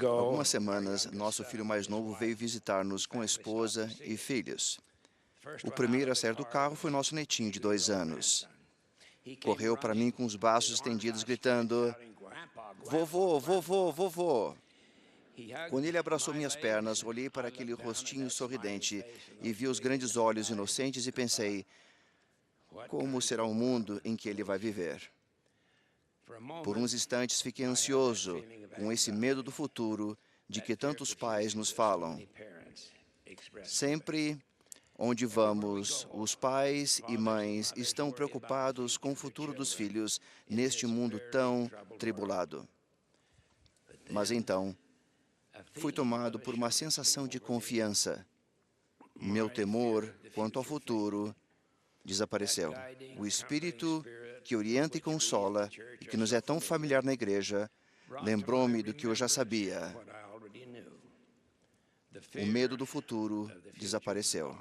Algumas semanas, nosso filho mais novo veio visitar-nos com a esposa e filhos. O primeiro a sair do carro foi nosso netinho de 2 anos. Correu para mim com os braços estendidos, gritando: "Vovô, vovô, vovô!" Quando ele abraçou minhas pernas, olhei para aquele rostinho sorridente e vi os grandes olhos inocentes e pensei: como será o mundo em que ele vai viver? Por uns instantes fiquei ansioso, com esse medo do futuro de que tantos pais nos falam. Sempre onde vamos, os pais e mães estão preocupados com o futuro dos filhos neste mundo tão tribulado. Mas então, fui tomado por uma sensação de confiança. Meu temor quanto ao futuro desapareceu. O Espírito que orienta e consola e que nos é tão familiar na igreja lembrou-me do que eu já sabia. O medo do futuro desapareceu.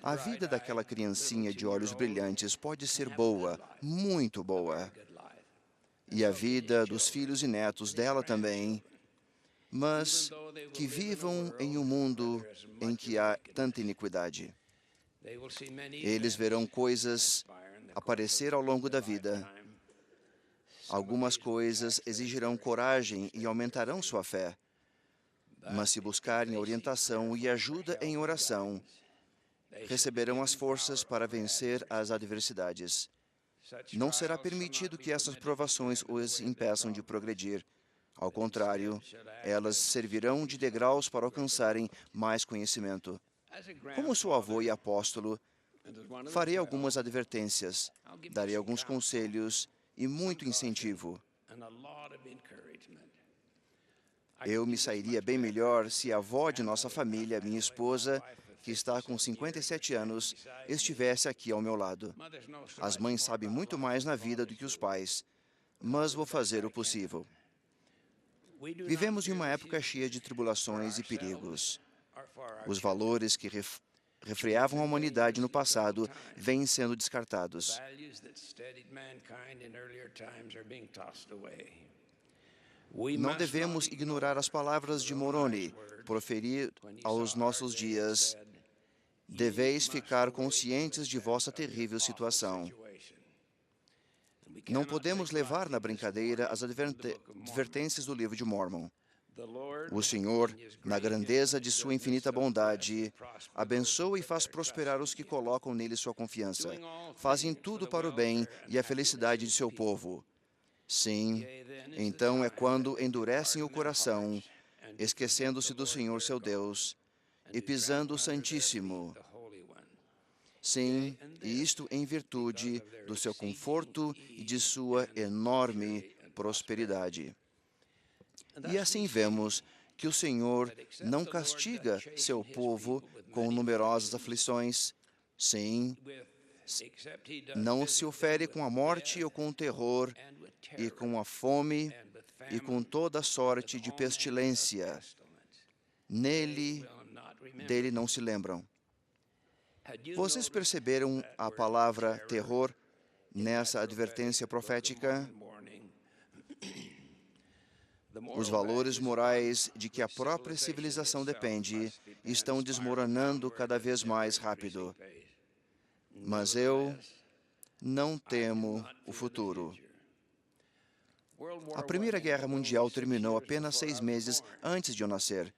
A vida daquela criancinha de olhos brilhantes pode ser boa, muito boa. E a vida dos filhos e netos dela também, mas que vivam em um mundo em que há tanta iniquidade. Eles verão coisas aparecer ao longo da vida. Algumas coisas exigirão coragem e aumentarão sua fé. Mas se buscarem orientação e ajuda em oração, receberão as forças para vencer as adversidades. Não será permitido que essas provações os impeçam de progredir. Ao contrário, elas servirão de degraus para alcançarem mais conhecimento. Como sou avô e apóstolo, farei algumas advertências, darei alguns conselhos e muito incentivo. Eu me sairia bem melhor se a avó de nossa família, minha esposa, que está com 57 anos, estivesse aqui ao meu lado. As mães sabem muito mais na vida do que os pais, mas vou fazer o possível. Vivemos em uma época cheia de tribulações e perigos. Os valores que refreavam a humanidade no passado vêm sendo descartados. Não devemos ignorar as palavras de Moroni, proferir aos nossos dias: deveis ficar conscientes de vossa terrível situação. Não podemos levar na brincadeira as advertências do livro de Mórmon. O Senhor, na grandeza de sua infinita bondade, abençoa e faz prosperar os que colocam nele sua confiança. Fazem tudo para o bem e a felicidade de seu povo. Sim, então é quando endurecem o coração, esquecendo-se do Senhor seu Deus e pisando o Santíssimo. Sim, e isto em virtude do seu conforto e de sua enorme prosperidade. E assim vemos que o Senhor não castiga seu povo com numerosas aflições. Sim, não se ofere com a morte ou com o terror, e com a fome, e com toda sorte de pestilência. Dele não se lembram. Vocês perceberam a palavra terror nessa advertência profética? Os valores morais de que a própria civilização depende estão desmoronando cada vez mais rápido. Mas eu não temo o futuro. A Primeira Guerra Mundial terminou apenas 6 meses antes de eu nascer.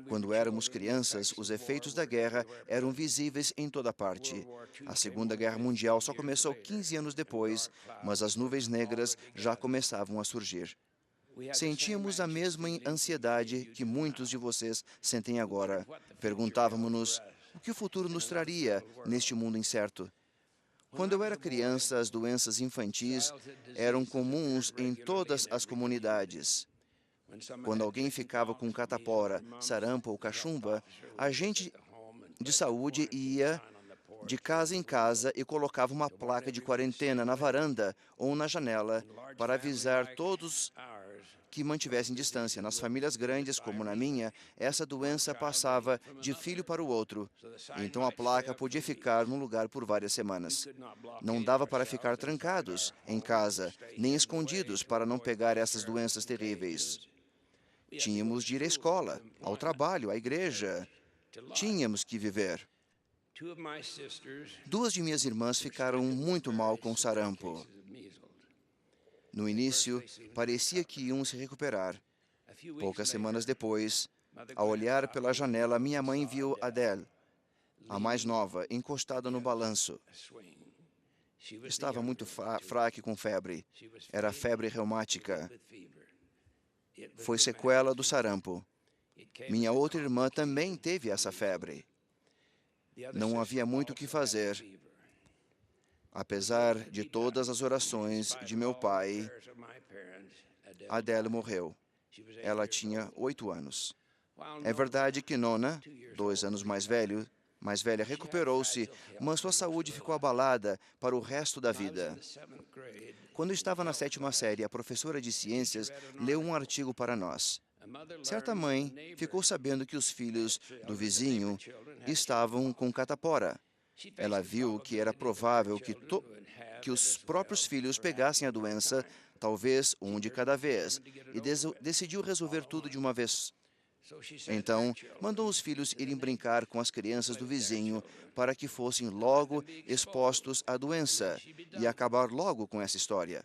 Quando éramos crianças, os efeitos da guerra eram visíveis em toda parte. A Segunda Guerra Mundial só começou 15 anos depois, mas as nuvens negras já começavam a surgir. Sentíamos a mesma ansiedade que muitos de vocês sentem agora. Perguntávamos-nos o que o futuro nos traria neste mundo incerto. Quando eu era criança, as doenças infantis eram comuns em todas as comunidades. Quando alguém ficava com catapora, sarampo ou cachumba, a gente de saúde ia de casa em casa e colocava uma placa de quarentena na varanda ou na janela para avisar todos que mantivessem distância. Nas famílias grandes, como na minha, essa doença passava de filho para o outro. Então a placa podia ficar num lugar por várias semanas. Não dava para ficar trancados em casa, nem escondidos para não pegar essas doenças terríveis. Tínhamos de ir à escola, ao trabalho, à igreja. Tínhamos que viver. Duas de minhas irmãs ficaram muito mal com sarampo. No início, parecia que iam se recuperar. Poucas semanas depois, ao olhar pela janela, minha mãe viu Adele, a mais nova, encostada no balanço. Estava muito fraca e com febre. Era febre reumática. Foi sequela do sarampo. Minha outra irmã também teve essa febre. Não havia muito o que fazer. Apesar de todas as orações de meu pai, Adele morreu. Ela tinha 8 anos. É verdade que Nona, 2 anos mais velha, recuperou-se, mas sua saúde ficou abalada para o resto da vida. Quando estava na 7ª série, a professora de ciências leu um artigo para nós. Certa mãe ficou sabendo que os filhos do vizinho estavam com catapora. Ela viu que era provável que os próprios filhos pegassem a doença, talvez um de cada vez, e decidiu resolver tudo de uma vez. Então, mandou os filhos irem brincar com as crianças do vizinho para que fossem logo expostos à doença e acabar logo com essa história.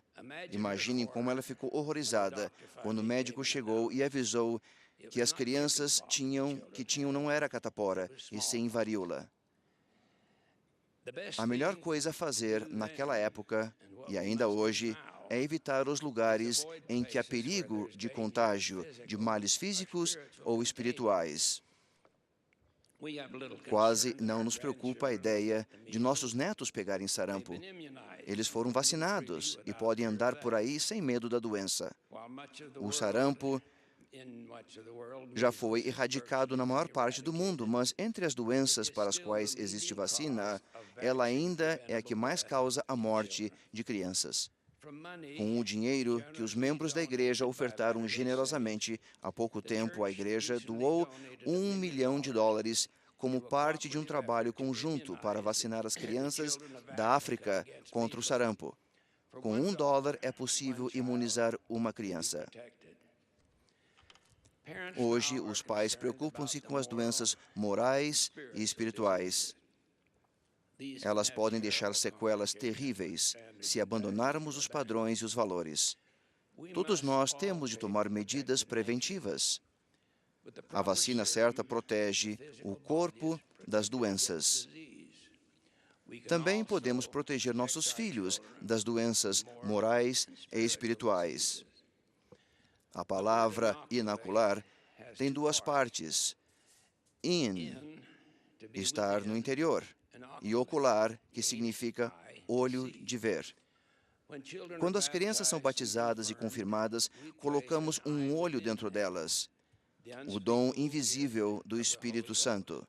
Imaginem como ela ficou horrorizada quando o médico chegou e avisou que as crianças tinham não era catapora, e sim varíola. A melhor coisa a fazer naquela época, e ainda hoje, é evitar os lugares em que há perigo de contágio de males físicos ou espirituais. Quase não nos preocupa a ideia de nossos netos pegarem sarampo. Eles foram vacinados e podem andar por aí sem medo da doença. O sarampo já foi erradicado na maior parte do mundo, mas entre as doenças para as quais existe vacina, ela ainda é a que mais causa a morte de crianças. Com o dinheiro que os membros da igreja ofertaram generosamente há pouco tempo, a igreja doou $1 milhão como parte de um trabalho conjunto para vacinar as crianças da África contra o sarampo. Com $1 é possível imunizar uma criança. Hoje, os pais preocupam-se com as doenças morais e espirituais. Elas podem deixar sequelas terríveis se abandonarmos os padrões e os valores. Todos nós temos de tomar medidas preventivas. A vacina certa protege o corpo das doenças. Também podemos proteger nossos filhos das doenças morais e espirituais. A palavra inocular tem 2 partes. In, estar no interior, e ocular, que significa olho de ver. Quando as crianças são batizadas e confirmadas, colocamos um olho dentro delas, o dom invisível do Espírito Santo.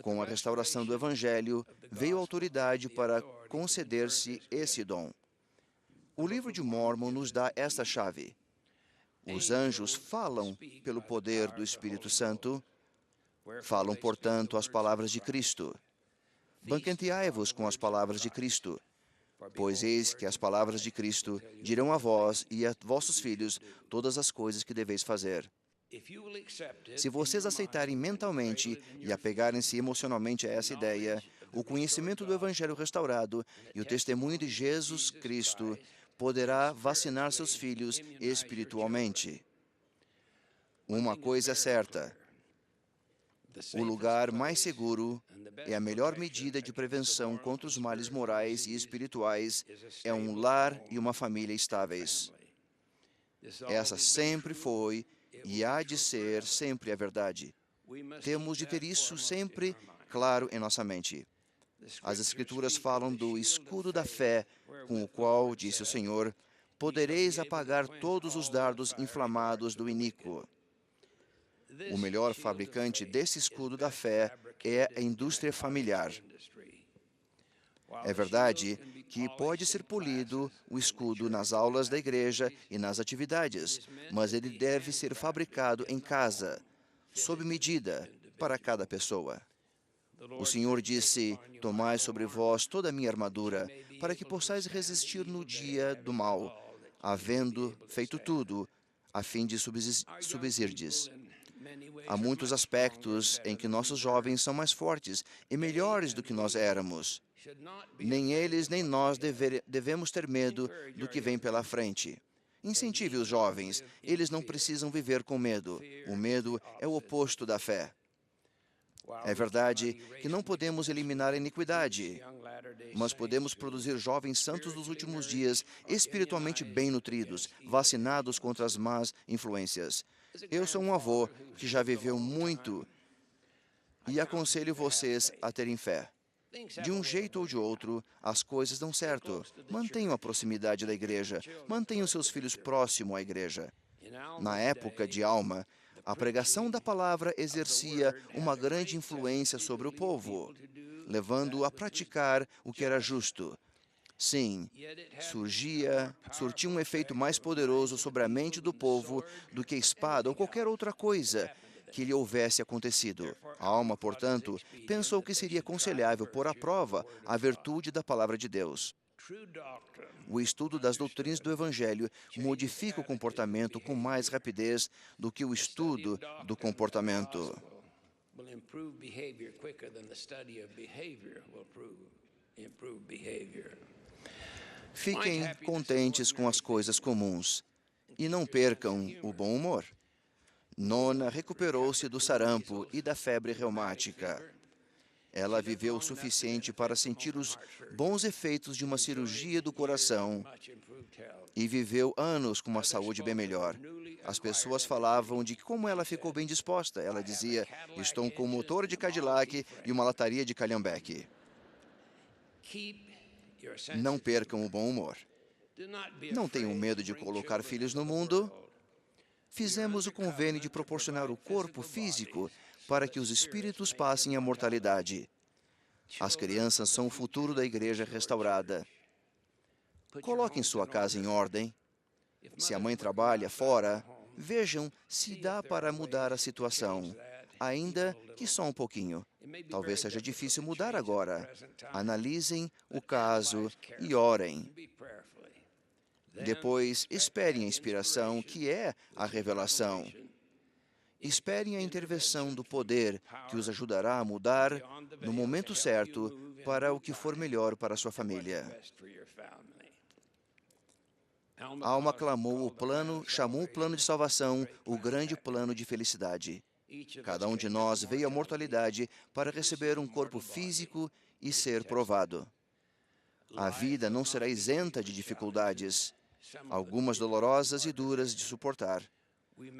Com a restauração do Evangelho, veio a autoridade para conceder-se esse dom. O livro de Mórmon nos dá esta chave. Os anjos falam pelo poder do Espírito Santo, falam, portanto, as palavras de Cristo. Banqueteai-vos com as palavras de Cristo, pois eis que as palavras de Cristo dirão a vós e a vossos filhos todas as coisas que deveis fazer. Se vocês aceitarem mentalmente e apegarem-se emocionalmente a essa ideia, o conhecimento do Evangelho restaurado e o testemunho de Jesus Cristo poderá vacinar seus filhos espiritualmente. Uma coisa é certa: o lugar mais seguro e a melhor medida de prevenção contra os males morais e espirituais é um lar e uma família estáveis. Essa sempre foi e há de ser sempre a verdade. Temos de ter isso sempre claro em nossa mente. As Escrituras falam do escudo da fé, com o qual, disse o Senhor, podereis apagar todos os dardos inflamados do iníquo. O melhor fabricante desse escudo da fé é a indústria familiar. É verdade que pode ser polido o escudo nas aulas da igreja e nas atividades, mas ele deve ser fabricado em casa, sob medida, para cada pessoa. O Senhor disse: tomai sobre vós toda a minha armadura, para que possais resistir no dia do mal, havendo feito tudo, a fim de subsistirdes. Há muitos aspectos em que nossos jovens são mais fortes e melhores do que nós éramos. Nem eles, nem nós devemos ter medo do que vem pela frente. Incentive os jovens. Eles não precisam viver com medo. O medo é o oposto da fé. É verdade que não podemos eliminar a iniquidade, mas podemos produzir jovens santos dos últimos dias, espiritualmente bem nutridos, vacinados contra as más influências. Eu sou um avô que já viveu muito e aconselho vocês a terem fé. De um jeito ou de outro, as coisas dão certo. Mantenham a proximidade da igreja. Mantenham seus filhos próximos à igreja. Na época de Alma, a pregação da palavra exercia uma grande influência sobre o povo, levando-o a praticar o que era justo. Sim, surtia um efeito mais poderoso sobre a mente do povo do que espada ou qualquer outra coisa que lhe houvesse acontecido. A Alma, portanto, pensou que seria aconselhável pôr à prova a virtude da palavra de Deus. O estudo das doutrinas do Evangelho modifica o comportamento com mais rapidez do que o estudo do comportamento. Fiquem contentes com as coisas comuns e não percam o bom humor. Nona recuperou-se do sarampo e da febre reumática. Ela viveu o suficiente para sentir os bons efeitos de uma cirurgia do coração e viveu anos com uma saúde bem melhor. As pessoas falavam de como ela ficou bem disposta. Ela dizia: estou com um motor de Cadillac e uma lataria de calhambeque. Não percam o bom humor. Não tenham medo de colocar filhos no mundo. Fizemos o convênio de proporcionar o corpo físico para que os espíritos passem a mortalidade. As crianças são o futuro da igreja restaurada. Coloquem sua casa em ordem. Se a mãe trabalha fora, vejam se dá para mudar a situação, ainda que só um pouquinho. Talvez seja difícil mudar agora. Analisem o caso e orem. Depois, esperem a inspiração, que é a revelação. Esperem a intervenção do poder, que os ajudará a mudar no momento certo para o que for melhor para a sua família. Alma chamou o plano de salvação o grande plano de felicidade. Cada um de nós veio à mortalidade para receber um corpo físico e ser provado. A vida não será isenta de dificuldades, algumas dolorosas e duras de suportar.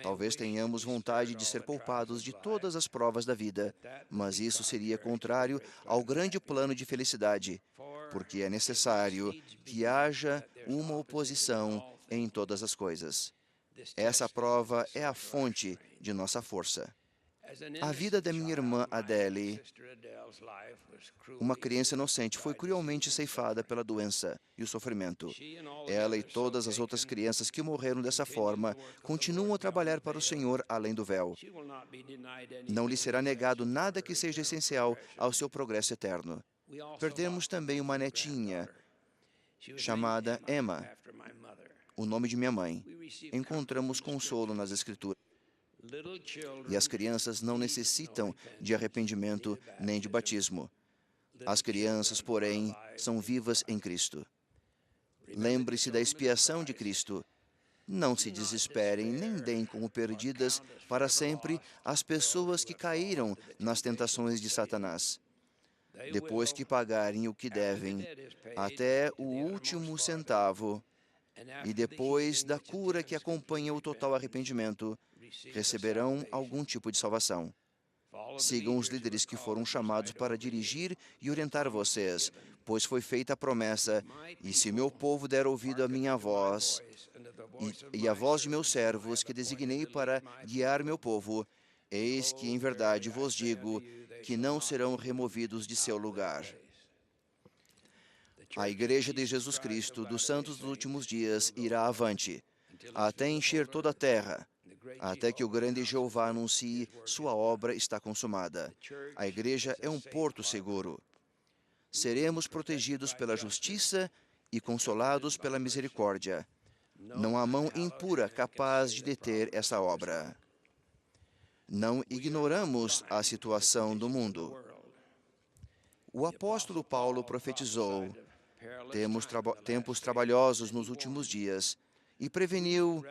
Talvez tenhamos vontade de ser poupados de todas as provas da vida, mas isso seria contrário ao grande plano de felicidade, porque é necessário que haja uma oposição em todas as coisas. Essa prova é a fonte de nossa força. A vida da minha irmã Adele, uma criança inocente, foi cruelmente ceifada pela doença e o sofrimento. Ela e todas as outras crianças que morreram dessa forma continuam a trabalhar para o Senhor além do véu. Não lhe será negado nada que seja essencial ao seu progresso eterno. Perdemos também uma netinha chamada Emma, o nome de minha mãe. Encontramos consolo nas Escrituras. E as crianças não necessitam de arrependimento nem de batismo. As crianças, porém, são vivas em Cristo. Lembre-se da expiação de Cristo. Não se desesperem, nem deem como perdidas para sempre as pessoas que caíram nas tentações de Satanás. Depois que pagarem o que devem, até o último centavo, e depois da cura que acompanha o total arrependimento, receberão algum tipo de salvação. Sigam os líderes que foram chamados para dirigir e orientar vocês, pois foi feita a promessa: e se meu povo der ouvido à minha voz e à voz de meus servos, que designei para guiar meu povo, eis que em verdade vos digo que não serão removidos de seu lugar. A Igreja de Jesus Cristo dos Santos dos Últimos Dias irá avante, até encher toda a terra, até que o grande Jeová anuncie sua obra está consumada. A Igreja é um porto seguro. Seremos protegidos pela justiça e consolados pela misericórdia. Não há mão impura capaz de deter essa obra. Não ignoramos a situação do mundo. O apóstolo Paulo profetizou: temos tempos trabalhosos nos últimos dias, e preveniu: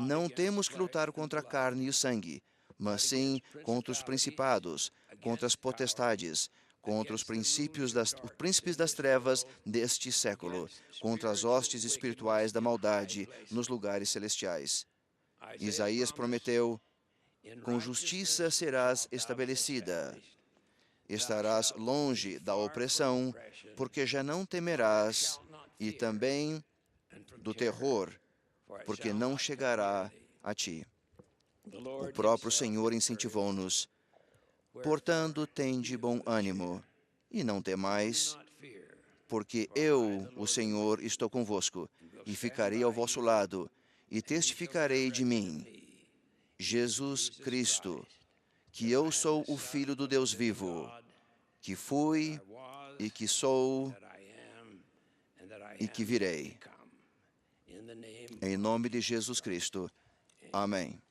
não temos que lutar contra a carne e o sangue, mas sim contra os principados, contra as potestades, contra os príncipes das trevas deste século, contra as hostes espirituais da maldade nos lugares celestiais. Isaías prometeu: com justiça serás estabelecida. Estarás longe da opressão, porque já não temerás, e também do terror, porque não chegará a ti. O próprio Senhor incentivou-nos: portanto, tende bom ânimo, e não temais, porque eu, o Senhor, estou convosco, e ficarei ao vosso lado, e testificarei de mim, Jesus Cristo, que eu sou o Filho do Deus vivo, que fui, e que sou, e que virei. Em nome de Jesus Cristo. Amém.